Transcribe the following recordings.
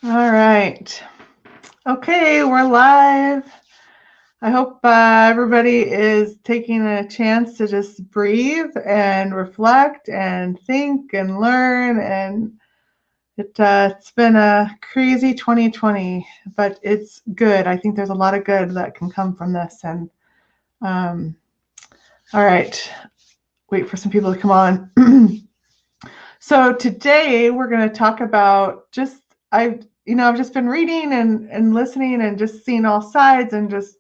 All right. Okay, we're live. I hope everybody is taking a chance to just breathe and reflect and think and learn. And it's been a crazy 2020, but it's good. I think there's a lot of good that can come from this. And um, all right, wait for some people to come on. So today we're going to talk about I've just been reading and listening and just seeing all sides and just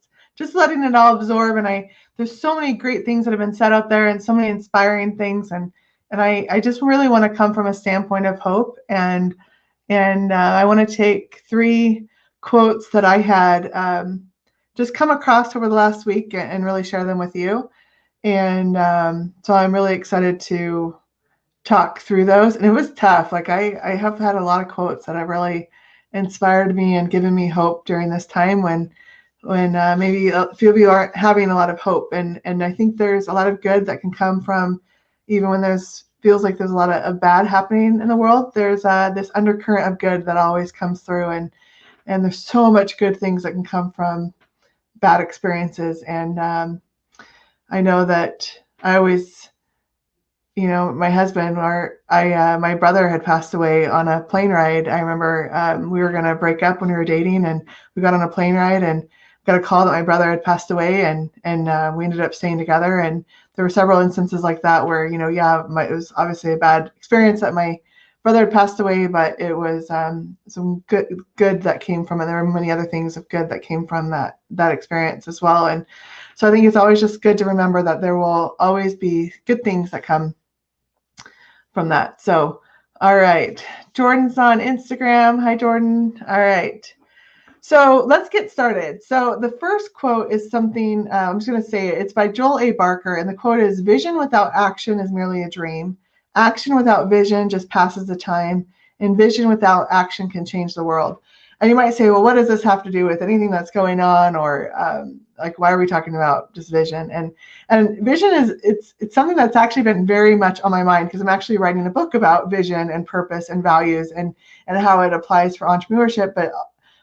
letting it all absorb. And there's so many great things that have been said out there and so many inspiring things. And I just really want to come from a standpoint of hope. And I want to take three quotes that I had just come across over the last week and really share them with you. And so I'm really excited to talk through those. And it was tough. Like I have had a lot of quotes that have really inspired me and given me hope during this time when maybe a few of you aren't having a lot of hope. And I think there's a lot of good that can come from even when there's feels like there's a lot of bad happening in the world. There's this undercurrent of good that always comes through, and there's so much good things that can come from bad experiences. And I know that I always my husband or my brother had passed away on a plane ride. I remember we were going to break up when we were dating, and we got on a plane ride and got a call that my brother had passed away, and we ended up staying together. And there were several instances like that where, it was obviously a bad experience that my brother had passed away, but it was some good that came from it. There were many other things of good that came from that experience as well. And so I think it's always just good to remember that there will always be good things that come from that. So, all right. Jordan's on Instagram. Hi, Jordan. All right. So let's get started. So the first quote is something, I'm just going to say it. It's by Joel A. Barker. And the quote is, "Vision without action is merely a dream. Action without vision just passes the time. And vision without action can change the world." And you might say, well, what does this have to do with anything that's going on? Or like, why are we talking about just vision? And vision it's something that's actually been very much on my mind because I'm actually writing a book about vision and purpose and values and how it applies for entrepreneurship.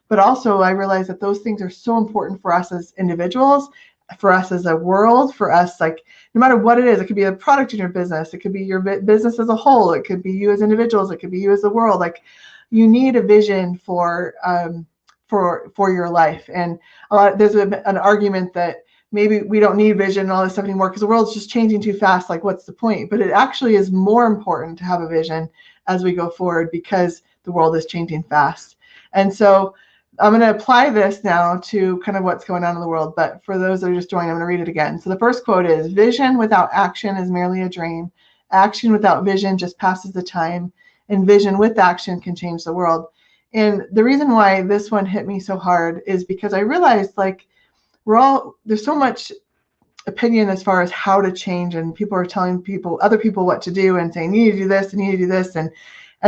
But also I realize that those things are so important for us as individuals, for us as a world, for us, like, no matter what it is. It could be a product in your business, it could be your business as a whole, it could be you as individuals, it could be you as the world. Like, you need a vision for your life. And there's an argument that maybe we don't need vision and all this stuff anymore because the world's just changing too fast. Like, what's the point? But it actually is more important to have a vision as we go forward because the world is changing fast. And so I'm going to apply this now to kind of what's going on in the world. But for those that are just joining, I'm going to read it again. So the first quote is, "Vision without action is merely a dream. Action without vision just passes the time. And vision with action can change the world." And the reason why this one hit me so hard is because I realized, like, there's so much opinion as far as how to change, and people are telling other people what to do and saying, you need to do this and you need to do this. And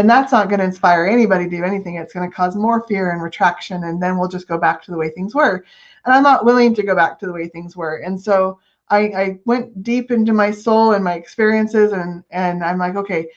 that's not going to inspire anybody to do anything. It's going to cause more fear and retraction, and then we'll just go back to the way things were. And I'm not willing to go back to the way things were. And so I went deep into my soul and my experiences, and I'm like, okay,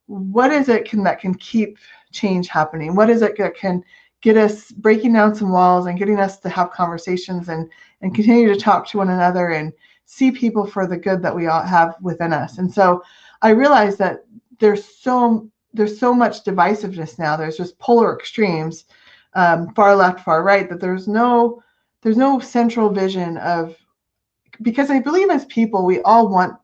what is it that can keep change happening? What is it that can get us breaking down some walls and getting us to have conversations and continue to talk to one another and see people for the good that we all have within us? And so I realized that there's so much divisiveness now. There's just polar extremes, far left, far right, that there's no central vision of, because I believe as people, we all want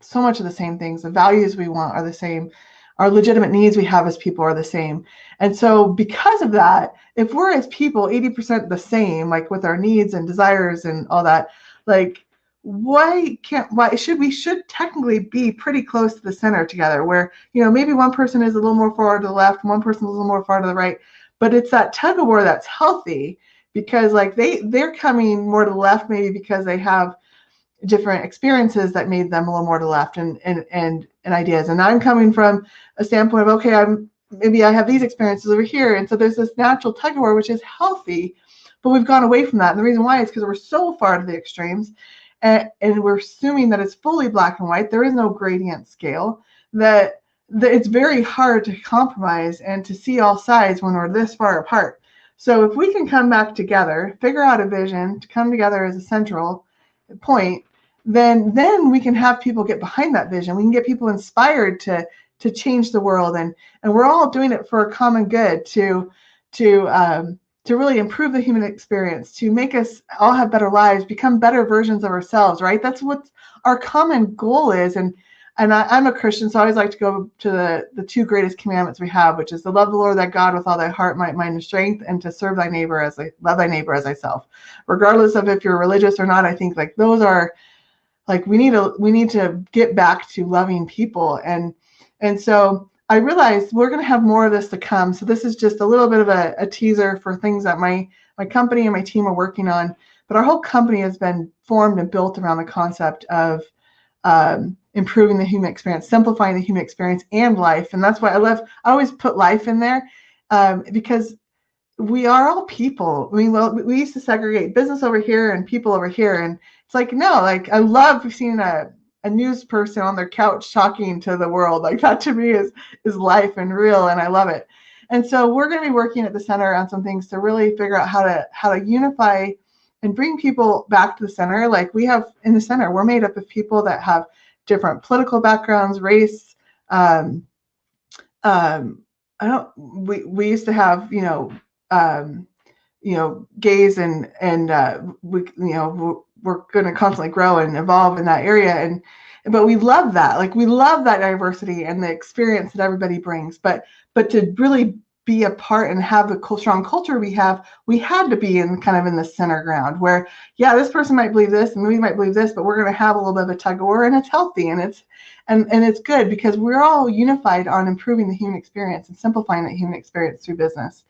so much of the same things. The values we want are the same. Our legitimate needs we have as people are the same. And so because of that, if we're as people 80% the same, like with our needs and desires and all that, like, we should technically be pretty close to the center together, where, maybe one person is a little more far to the left, one person is a little more far to the right, but it's that tug of war that's healthy, because like they're coming more to the left maybe because they have different experiences that made them a little more to the left and ideas. And I'm coming from a standpoint of, okay, maybe I have these experiences over here. And so there's this natural tug of war, which is healthy, but we've gone away from that. And the reason why is because we're so far to the extremes, and we're assuming that it's fully black and white. There is no gradient scale, that it's very hard to compromise and to see all sides when we're this far apart. So if we can come back together, figure out a vision to come together as a central point, then we can have people get behind that vision. We can get people inspired to change the world, and we're all doing it for a common good to really improve the human experience, to make us all have better lives, become better versions of ourselves, right? That's what our common goal is. And I'm a Christian, so I always like to go to the two greatest commandments we have, which is to love the Lord thy God with all thy heart, might, mind, and strength, and to serve thy neighbor love thy neighbor as thyself. Regardless of if you're religious or not, I think like those are like we need to get back to loving people. And so I realized we're going to have more of this to come. So this is just a little bit of a teaser for things that my company and my team are working on. But our whole company has been formed and built around the concept of improving the human experience, simplifying the human experience and life. And that's why I always put life in there because we are all people. We used to segregate business over here and people over here. And it's like, no, like I love seeing a news person on their couch talking to the world. Like that to me is life and real, and I love it. And so we're going to be working at the center on some things to really figure out how to unify and bring people back to the center. Like we have in the center, we're made up of people that have different political backgrounds, race. We used to have, gays and we're going to constantly grow and evolve in that area. But we love that. Like we love that diversity and the experience that everybody brings. But to really be a part and have the strong culture we had to be in kind of in the center ground where, yeah, this person might believe this and we might believe this, but we're going to have a little bit of a tug of war, and it's healthy and it's good because we're all unified on improving the human experience and simplifying the human experience through business.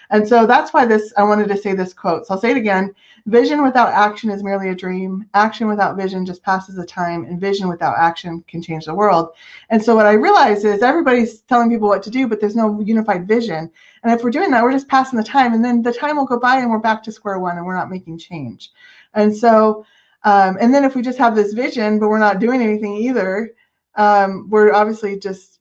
And so that's why I wanted to say this quote. So I'll say it again. Vision without action is merely a dream. Action without vision just passes the time, and vision without action can change the world. And so what I realized is everybody's telling people what to do, but there's no unified vision. And if we're doing that, we're just passing the time, and then the time will go by and we're back to square one and we're not making change. And so, and then if we just have this vision, but we're not doing anything either, we're obviously just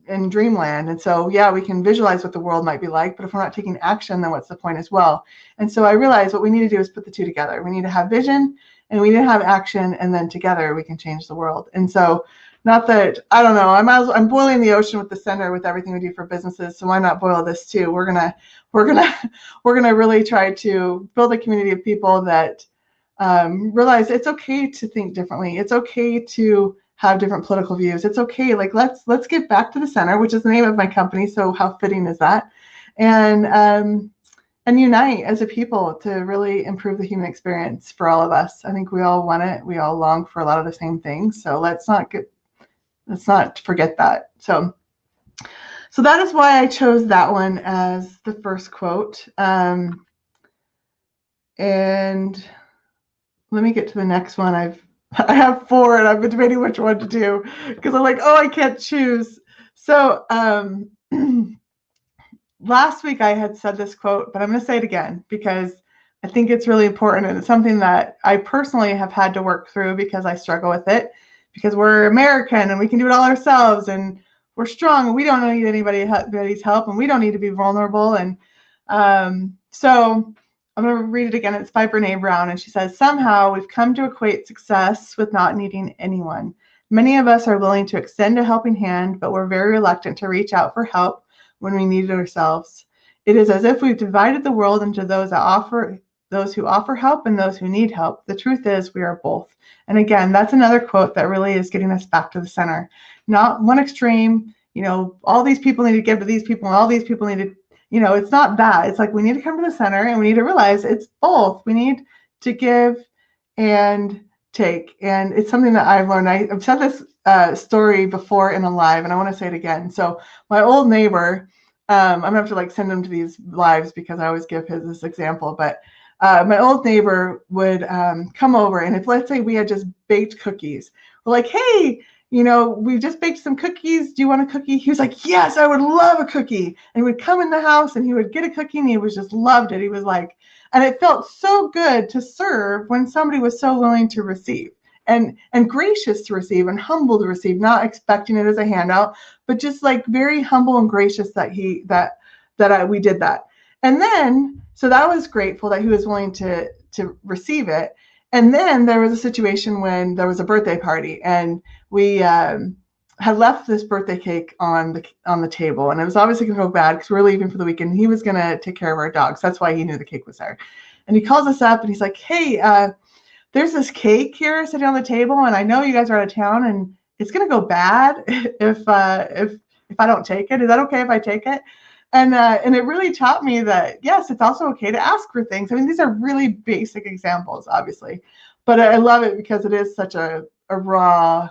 in dreamland. And so, yeah, we can visualize what the world might be like, but if we're not taking action, then what's the point as well? And so I realized what we need to do is put the two together. We need to have vision and we need to have action, and then together we can change the world. And so, not that, I don't know, I'm boiling the ocean with the center with everything we do for businesses. So why not boil this too? We're gonna really try to build a community of people that realize it's okay to think differently. It's okay to have different political views. It's okay. Like let's get back to the center, which is the name of my company. So how fitting is that? And unite as a people to really improve the human experience for all of us. I think we all want it. We all long for a lot of the same things. So let's not forget that. So that is why I chose that one as the first quote. And let me get to the next one. I have 4 and I've been debating which one to do because I'm like, oh, I can't choose. So last week I had said this quote, but I'm going to say it again because I think it's really important, and it's something that I personally have had to work through because I struggle with it, because we're American and we can do it all ourselves and we're strong and we don't need anybody's help and we don't need to be vulnerable. And so I'm going to read it again. It's by Brene Brown, and she says, somehow we've come to equate success with not needing anyone. Many of us are willing to extend a helping hand, but we're very reluctant to reach out for help when we need it ourselves. It is as if we've divided the world into those who offer help and those who need help. The truth is we are both. And again, that's another quote that really is getting us back to the center. Not one extreme, all these people need to give to these people and all these people need to, it's not that. It's like we need to come to the center and we need to realize it's both. We need to give and take. And it's something that I've learned. I've said this story before in a live, and I want to say it again. So my old neighbor, I'm going to have to send him to these lives because I always give this example, but my old neighbor would come over, and if let's say we had just baked cookies, we're like, hey, we just baked some cookies. Do you want a cookie? He was like, yes, I would love a cookie. And he would come in the house and he would get a cookie and he was just loved it. He was like, and it felt so good to serve when somebody was so willing to receive. and gracious to receive and humble to receive, not expecting it as a handout, but just like very humble and gracious that we did that. And then, so that was grateful that he was willing to receive it. And then there was a situation when there was a birthday party, and we had left this birthday cake on the table, and it was obviously going to go bad because we were leaving for the weekend. He was going to take care of our dogs. That's why he knew the cake was there. And he calls us up and he's like, hey, there's this cake here sitting on the table, and I know you guys are out of town, and it's going to go bad if I don't take it. Is that okay if I take it? And it really taught me that, yes, it's also okay to ask for things. I mean, these are really basic examples, obviously, but I love it because it is such a raw,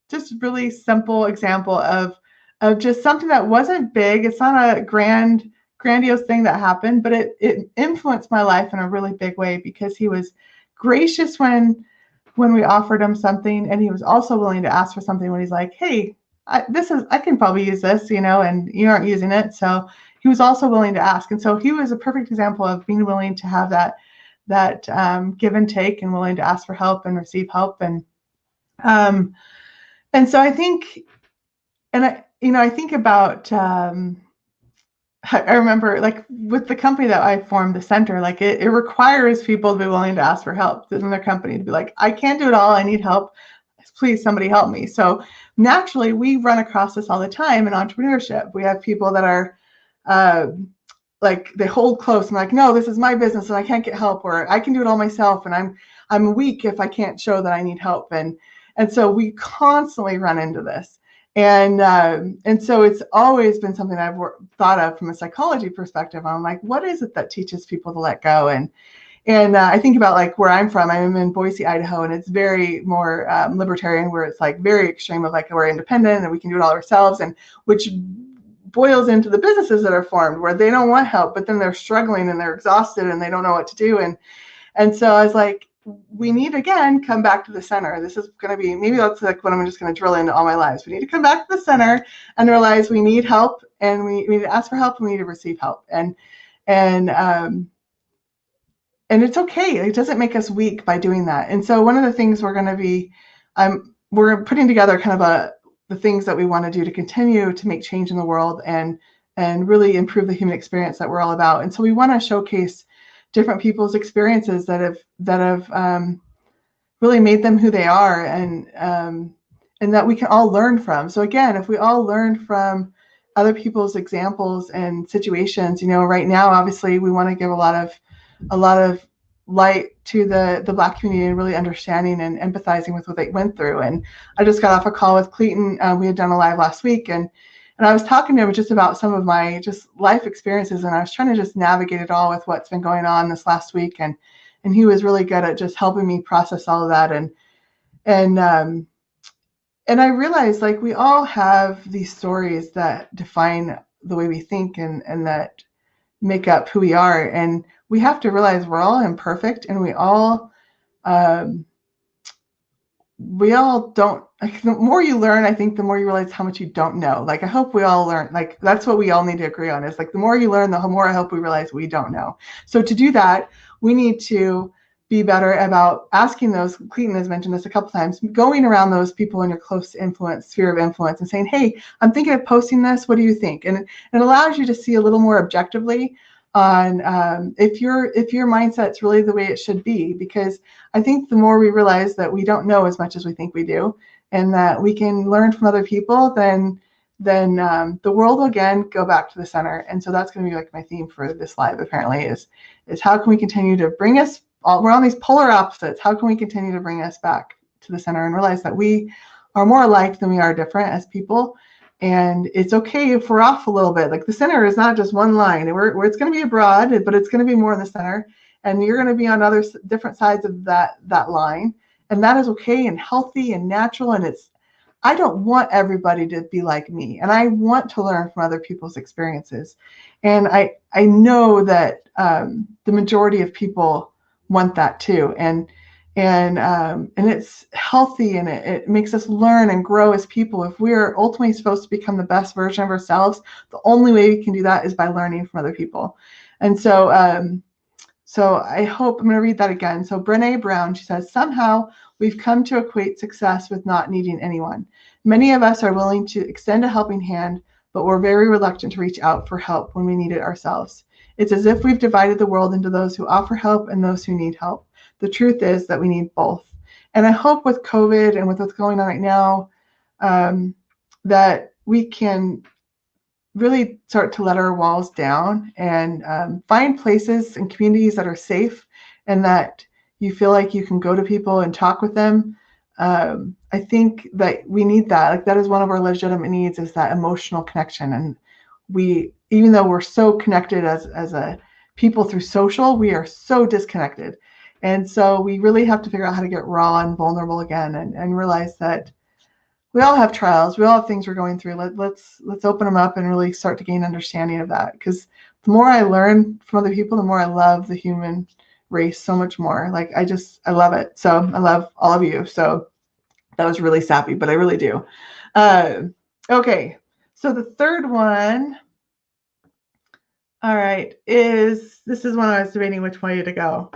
just really simple example of just something that wasn't big. It's not a grandiose thing that happened, but it influenced my life in a really big way because he was gracious when we offered him something, and he was also willing to ask for something when he's like, hey, I can probably use this, and you aren't using it. So he was also willing to ask. And so he was a perfect example of being willing to have that give and take, and willing to ask for help and receive help. And so I think, and I think about, I remember, like, with the company that I formed, the center, like it requires people to be willing to ask for help in their company, to be like, I can't do it all. I need help. Please, somebody help me. So naturally, we run across this all the time in entrepreneurship. We have people that are like, they hold close and like, no, this is my business and I can't get help, or I can do it all myself, and I'm weak if I can't show that I need help. And so we constantly run into this. And so it's always been something I've thought of from a psychology perspective. I'm like, what is it that teaches people to let go? And I think about, like, where I'm from. I'm in Boise, Idaho, and it's very more libertarian, where it's like very extreme of like, we're independent and we can do it all ourselves, and which boils into the businesses that are formed where they don't want help, but then they're struggling and they're exhausted and they don't know what to do. And so I was like, we need, again, come back to the center. This is going to be, maybe that's like what I'm just going to drill into all my lives. We need to come back to the center and realize we need help, and we need to ask for help, and we need to receive help. And it's okay. It doesn't make us weak by doing that. And so one of the things we're going to be, we're putting together kind of the things that we want to do to continue to make change in the world and really improve the human experience that we're all about. And so we want to showcase different people's experiences that have really made them who they are, and that we can all learn from. So again, if we all learn from other people's examples and situations, right now, obviously, we want to give a lot of light to the Black community, and really understanding and empathizing with what they went through. And I just got off a call with Clayton. We had done a live last week, and I was talking to him just about some of my just life experiences, and I was trying to just navigate it all with what's been going on this last week. And he was really good at just helping me process all of that. And I realized, like, we all have these stories that define the way we think and that make up who we are. And we have to realize we're all imperfect, and we all don't, like, the more you learn, I think the more you realize how much you don't know. Like, I hope we all learn, like, that's what we all need to agree on, is like, the more you learn, the more I hope we realize we don't know. So to do that, we need to be better about asking those, Clayton has mentioned this a couple times, going around those people in your close influence, sphere of influence, and saying, hey, I'm thinking of posting this. What do you think? And it allows you to see a little more objectively on if your mindset's really the way it should be. Because I think the more we realize that we don't know as much as we think we do, and that we can learn from other people, then the world will again go back to the center. And so that's going to be like my theme for this live, apparently, is how can we continue to bring us all, we're on these polar opposites, how can we continue to bring us back to the center and realize that we are more alike than we are different as people. And it's okay if we're off a little bit. Like, the center is not just one line. It's going to be broad, but it's going to be more in the center. And you're going to be on other different sides of that line. And that is okay and healthy and natural. And I don't want everybody to be like me. And I want to learn from other people's experiences. And I know that the majority of people want that too. And it's healthy, and it makes us learn and grow as people. If we're ultimately supposed to become the best version of ourselves, the only way we can do that is by learning from other people. And so So I hope, I'm going to read that again. So Brene Brown, she says, somehow we've come to equate success with not needing anyone. Many of us are willing to extend a helping hand, but we're very reluctant to reach out for help when we need it ourselves. It's as if we've divided the world into those who offer help and those who need help. The truth is that we need both. And I hope with COVID and with what's going on right now, that we can really start to let our walls down and find places and communities that are safe and that you feel like you can go to people and talk with them. I think that we need that. Like, that is one of our legitimate needs, is that emotional connection. And we, even though we're so connected as a people through social, we are so disconnected. And so we really have to figure out how to get raw and vulnerable again, and realize that we all have trials. We all have things we're going through. Let's open them up and really start to gain understanding of that. Because the more I learn from other people, the more I love the human race so much more. Like, I love it. So I love all of you. So that was really sappy, but I really do. Okay. So the third one, all right, this is one I was debating which way to go.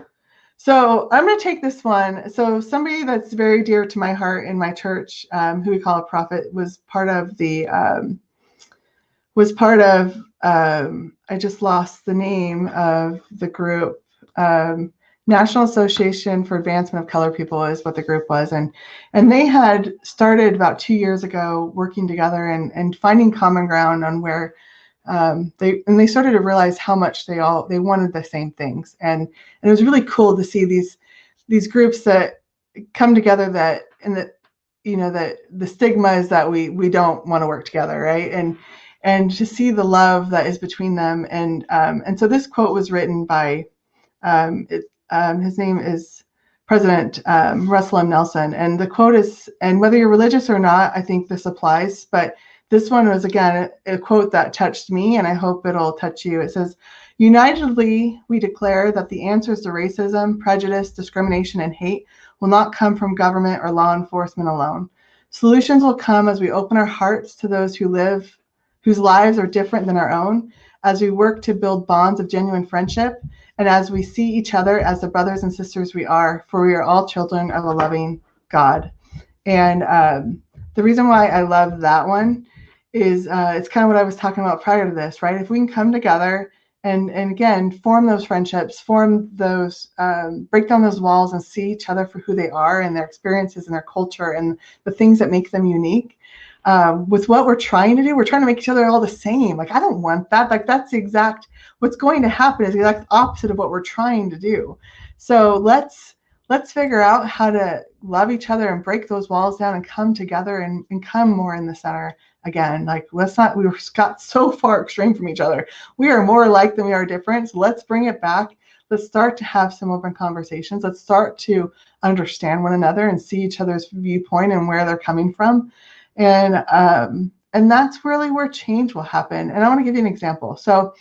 So I'm going to take this one. So somebody that's very dear to my heart in my church, who we call a prophet, was part of I just lost the name of the group. National Association for Advancement of Colored People is what the group was. And they had started about 2 years ago working together and finding common ground on where they started to realize how much they wanted the same things. And it was really cool to see these groups that come together that the stigma is that we don't want to work together, right? And to see the love that is between them. And so this quote was written by his name is President Russell M. Nelson. And the quote is, and whether you're religious or not, I think this applies, but this one was, again, a quote that touched me, and I hope it'll touch you. It says, unitedly, we declare that the answers to racism, prejudice, discrimination, and hate will not come from government or law enforcement alone. Solutions will come as we open our hearts to those whose lives are different than our own, as we work to build bonds of genuine friendship, and as we see each other as the brothers and sisters we are, for we are all children of a loving God. And the reason why I love that one is it's kind of what I was talking about prior to this, right? If we can come together and again, form those friendships, break down those walls and see each other for who they are and their experiences and their culture and the things that make them unique. With what we're trying to do, we're trying to make each other all the same. Like, I don't want that. Like, what's going to happen is the exact opposite of what we're trying to do. So let's figure out how to love each other and break those walls down and come together and come more in the center again. Like, we got so far extreme from each other. We are more alike than we are different. So let's bring it back. Let's start to have some open conversations. Let's start to understand one another and see each other's viewpoint and where they're coming from. And that's really where change will happen. And I want to give you an example. So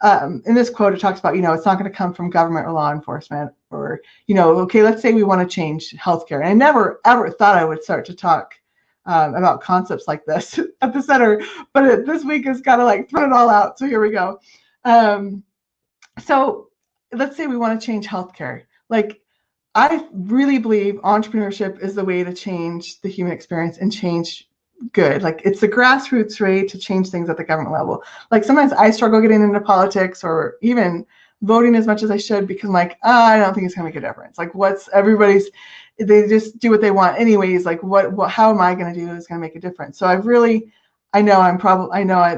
in this quote, it talks about, it's not going to come from government or law enforcement or, okay, let's say we want to change healthcare. And I never, ever thought I would start to talk about concepts like this at the center, but this week has got to like throw it all out. So here we go. So let's say we want to change healthcare. Like, I really believe entrepreneurship is the way to change the human experience and change good. Like, it's the grassroots way to change things at the government level. Like, sometimes I struggle getting into politics or even voting as much as I should because I'm like, I don't think it's going to make a difference. Like, they just do what they want anyways. Like, how am I going to do is going to make a difference? So I know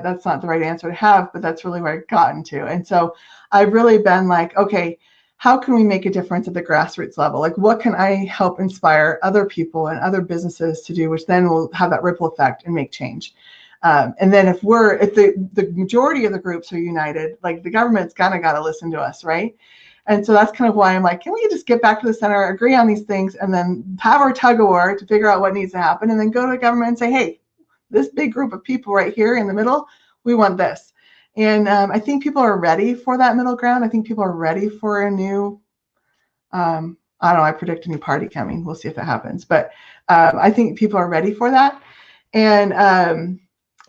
that's not the right answer to have, but that's really where I've gotten to. And so I've really been like, okay, how can we make a difference at the grassroots level? Like, what can I help inspire other people and other businesses to do, which then will have that ripple effect and make change. And then if the majority of the groups are united, like, the government's got to listen to us, right? And so that's kind of why I'm like, can we just get back to the center, agree on these things, and then have our tug of war to figure out what needs to happen, and then go to the government and say, hey, this big group of people right here in the middle, we want this. And I think people are ready for that middle ground. I think people are ready for a new, I don't know, I predict a new party coming. We'll see if that happens. But I think people are ready for that. And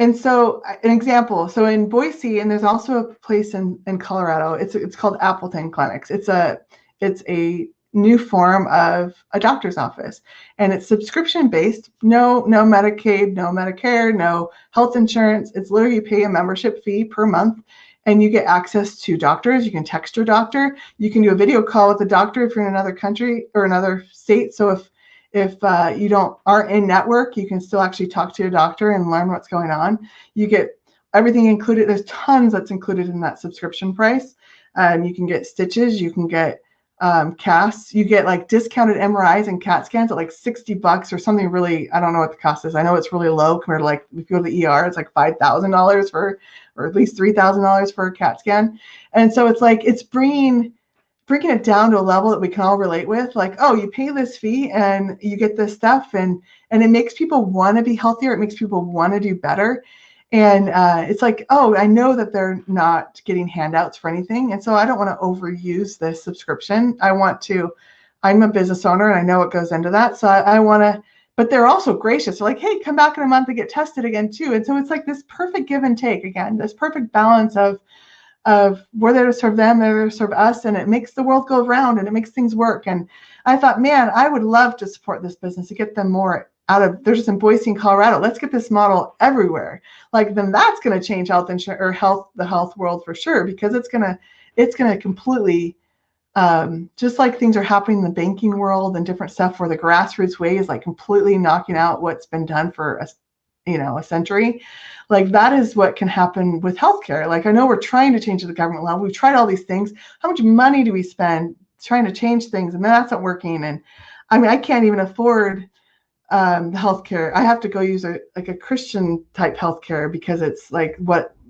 And so an example, so in Boise, and there's also a place in Colorado, it's called Appleton Clinics. It's a new form of a doctor's office, and it's subscription based. No Medicaid, no Medicare, no health insurance. It's literally you pay a membership fee per month, and you get access to doctors. You can text your doctor. You can do a video call with the doctor if you're in another country or another state. So if you aren't in network, you can still actually talk to your doctor and learn what's going on. You get everything included. There's tons that's included in that subscription price. You can get stitches. You can get casts. You get like discounted MRIs and CAT scans at like $60 or something really, I don't know what the cost is. I know it's really low compared to like if you go to the ER, it's like $5,000 or at least $3,000 for a CAT scan. And so it's like, it's bringing it down to a level that we can all relate with, like, oh, you pay this fee and you get this stuff, and it makes people want to be healthier. It makes people want to do better. And it's like, oh, I know that they're not getting handouts for anything. And so I don't want to overuse this subscription. I'm a business owner and I know what goes into that. So I want to, but they're also gracious. They're like, hey, come back in a month and get tested again too. And so it's like this perfect give and take again, this perfect balance of we're there to serve them, they're there to serve us, and it makes the world go round and it makes things work. And I thought, man, I would love to support this business to get them more out of, they're just in Boise and Colorado. Let's get this model everywhere. Like, then that's going to change health insurance or the health world for sure, because it's going to completely, just like things are happening in the banking world and different stuff where the grassroots way is like completely knocking out what's been done for a century. Like, that is what can happen with healthcare. Like, I know we're trying to change at the government level. We've tried all these things. How much money do we spend trying to change things? And that's not working. And I mean, I can't even afford the healthcare. I have to go use a Christian type healthcare because it's like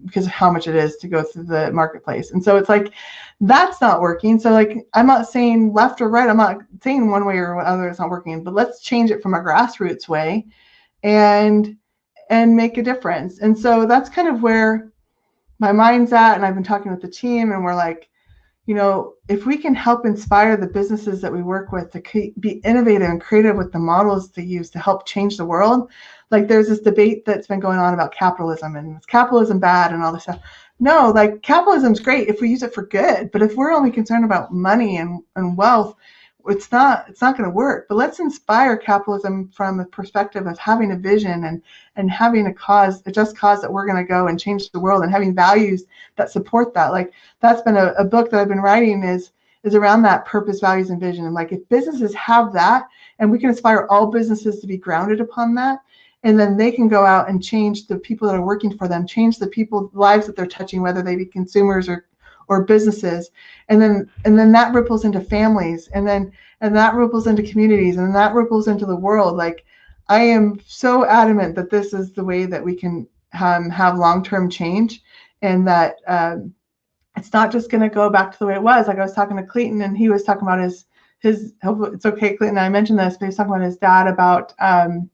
because of how much it is to go through the marketplace. And so it's like, that's not working. So like, I'm not saying left or right. I'm not saying one way or other it's not working, but let's change it from a grassroots way and make a difference. And so that's kind of where my mind's at. And I've been talking with the team, and we're like, if we can help inspire the businesses that we work with to be innovative and creative with the models to use to help change the world. Like, there's this debate that's been going on about capitalism, and is capitalism bad and all this stuff. No, like, capitalism's great if we use it for good, but if we're only concerned about money and wealth, it's not going to work. But let's inspire capitalism from the perspective of having a vision and having a just cause that we're going to go and change the world, and having values that support that. Like, that's been a book that I've been writing is around that purpose, values, and vision. And like, if businesses have that, and we can inspire all businesses to be grounded upon that, and then they can go out and change the people that are working for them, change the people's lives that they're touching, whether they be consumers or businesses, and then that ripples into families, and that ripples into communities, and that ripples into the world. Like, I am so adamant that this is the way that we can have long-term change, and that it's not just going to go back to the way it was. Like, I was talking to Clayton, and he was talking about his it's okay, Clayton, I mentioned this, but he was talking about his dad about how,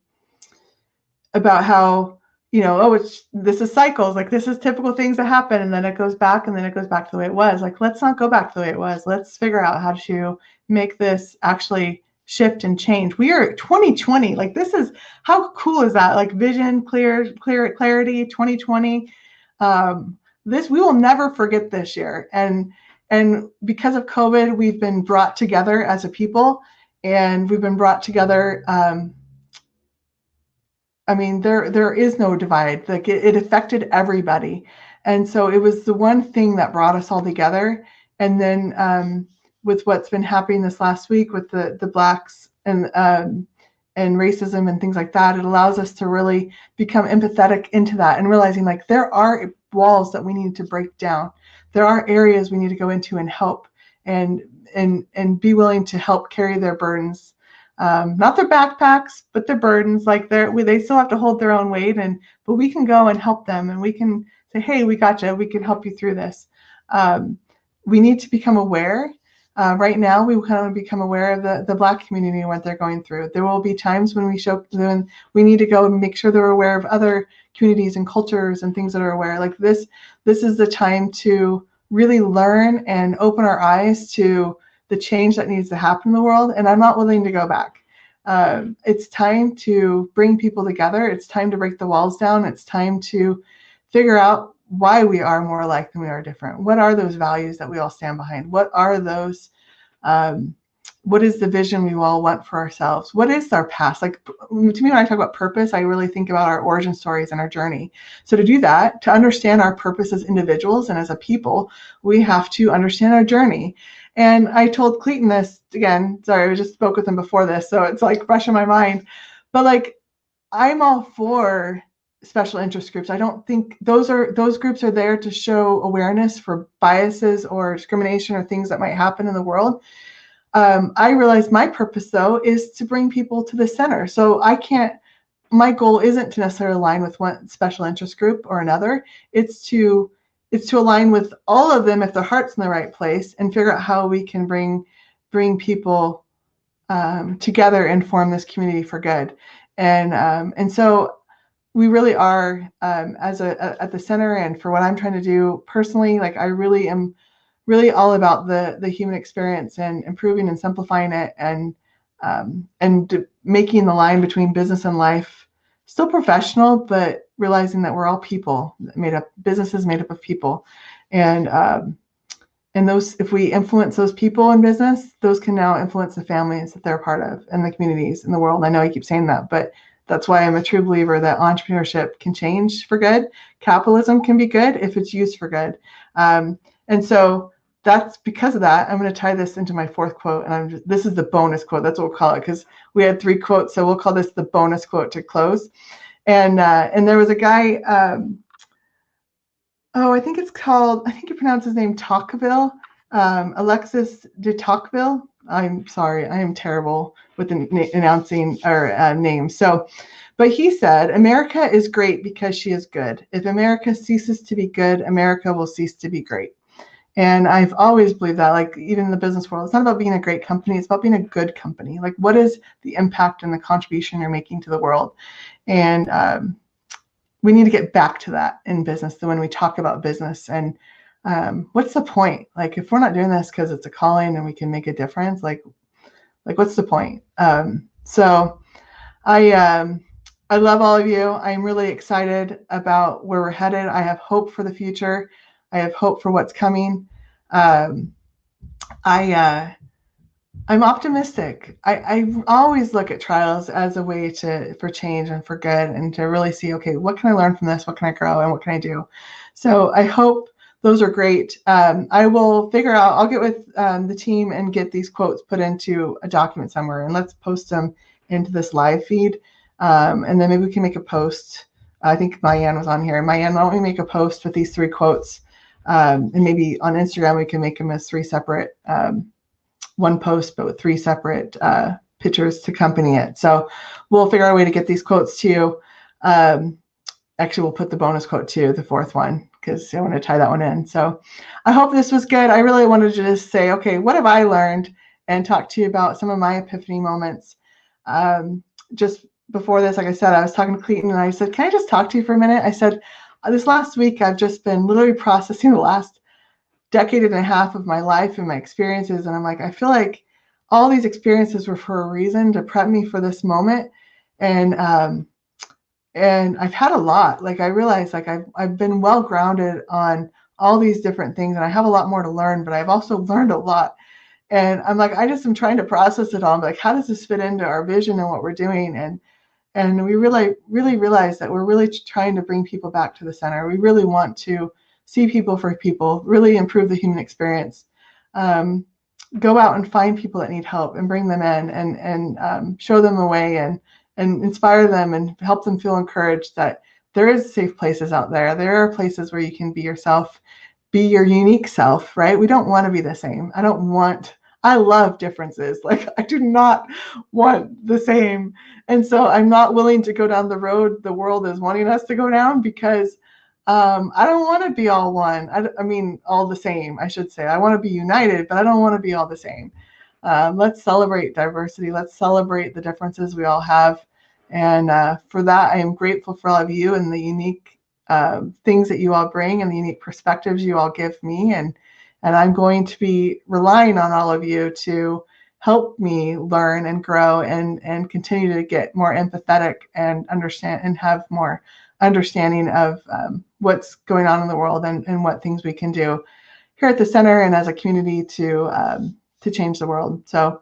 this is cycles. Like, this is typical things that happen, and then it goes back, and then it goes back to the way it was. Like, let's not go back to the way it was. Let's figure out how to make this actually shift and change. We are 2020. Like, this is, how cool is that? Like, vision, clarity, 2020. We will never forget this year. And because of COVID, we've been brought together as a people, and we've been brought together. I mean, there is no divide. Like, it affected everybody. And so it was the one thing that brought us all together. And then with what's been happening this last week with the Blacks and racism and things like that, it allows us to really become empathetic into that, and realizing, like, there are walls that we need to break down. There are areas we need to go into and help, and be willing to help carry their burdens. Not their backpacks, but their burdens. Like, they still have to hold their own weight, but we can go and help them, and we can say, hey, we got you. We can help you through this. We need to become aware. Right now, we kind of become aware of the Black community and what they're going through. There will be times when we need to go and make sure they're aware of other communities and cultures and things that are aware. Like, this is the time to really learn and open our eyes to the change that needs to happen in the world. And I'm not willing to go back. It's time to bring people together. It's time to break the walls down. It's time to figure out why we are more alike than we are different. What are those values that we all stand behind? What are those, what is the vision we all want for ourselves? What is our past? Like, to me, when I talk about purpose, I really think about our origin stories and our journey. So to do that, to understand our purpose as individuals and as a people, we have to understand our journey. And I told Clayton this again, sorry, I just spoke with him before this, so it's like fresh in my mind. But like, I'm all for special interest groups. I don't think those groups are there to show awareness for biases or discrimination or things that might happen in the world. I realize my purpose, though, is to bring people to the center. So my goal isn't to necessarily align with one special interest group or another. It's to align with all of them if their heart's in the right place, and figure out how we can bring people together and form this community for good. And so we really are, at the center, and for what I'm trying to do personally, like, I really am all about the human experience and improving and simplifying it, and making the line between business and life still professional, but realizing that we're all people businesses made up of people. And those, if we influence those people in business, those can now influence the families that they're a part of and the communities in the world. I know I keep saying that, but that's why I'm a true believer that entrepreneurship can change for good. Capitalism can be good if it's used for good. And so that's because of that. I'm going to tie this into my fourth quote, and this is the bonus quote. That's what we'll call it, because we had 3 quotes, so we'll call this the bonus quote to close. And there was a guy. I think you pronounce his name Tocqueville, Alexis de Tocqueville. I'm sorry, I am terrible with announcing or names. So, but he said, America is great because she is good. If America ceases to be good, America will cease to be great. And I've always believed that, like, even in the business world, it's not about being a great company, it's about being a good company. Like, what is the impact and the contribution you're making to the world? And we need to get back to that in business. So when we talk about business, and what's the point? Like, if we're not doing this because it's a calling and we can make a difference, like what's the point? So I love all of you. I'm really excited about where we're headed. I have hope for the future. I have hope for what's coming. I'm optimistic. I always look at trials as a way for change and for good, and to really see, okay, what can I learn from this? What can I grow, and what can I do? So I hope those are great. I will figure out, I'll get with the team and get these quotes put into a document somewhere, and let's post them into this live feed. And then maybe we can make a post. I think Mayanne was on here. Mayanne, why don't we make a post with these 3 quotes? And maybe on Instagram, we can make them as 3 separate, one post, but with 3 separate pictures to accompany it. So we'll figure out a way to get these quotes to you. Actually, we'll put the bonus quote to the 4th one, because I want to tie that one in. So I hope this was good. I really wanted to just say, okay, what have I learned, and talk to you about some of my epiphany moments. Just before this, like I said, I was talking to Clayton, and I said, can I just talk to you for a minute? I said, this last week, I've just been literally processing the last decade and a half of my life and my experiences. And I'm like, I feel like all these experiences were for a reason, to prep me for this moment. And I've had a lot. Like, I realized, like, I've been well grounded on all these different things, and I have a lot more to learn, but I've also learned a lot. And I'm like, I just am trying to process it all. I'm like, how does this fit into our vision and what we're doing? And we really realize that we're really trying to bring people back to the center. We really want to see people for people, really improve the human experience. Go out and find people that need help and bring them in, and show them a way, and inspire them and help them feel encouraged that there is safe places out there. There are places where you can be yourself, be your unique self, right? We don't want to be the same. I love differences. Like, I do not want the same. And so I'm not willing to go down the road the world is wanting us to go down, because I don't want to be all one. I mean, all the same, I should say. I want to be united, but I don't want to be all the same. Let's celebrate diversity. Let's celebrate the differences we all have. And for that, I am grateful for all of you and the unique things that you all bring, and the unique perspectives you all give me. And I'm going to be relying on all of you to help me learn and grow and continue to get more empathetic and understand and have more understanding of what's going on in the world and what things we can do here at the center and as a community to change the world. So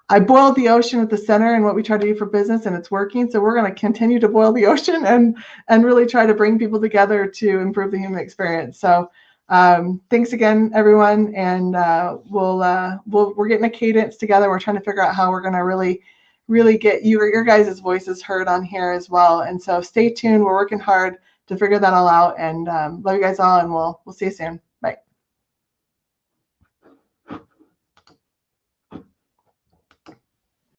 I boiled the ocean at the center and what we try to do for business, and it's working. So we're going to continue to boil the ocean and really try to bring people together to improve the human experience. So thanks again, everyone. And we're getting a cadence together. We're trying to figure out how we're going to really get your guys' voices heard on here as well. And so stay tuned. We're working hard to figure that all out. And love you guys all, and we'll see you soon.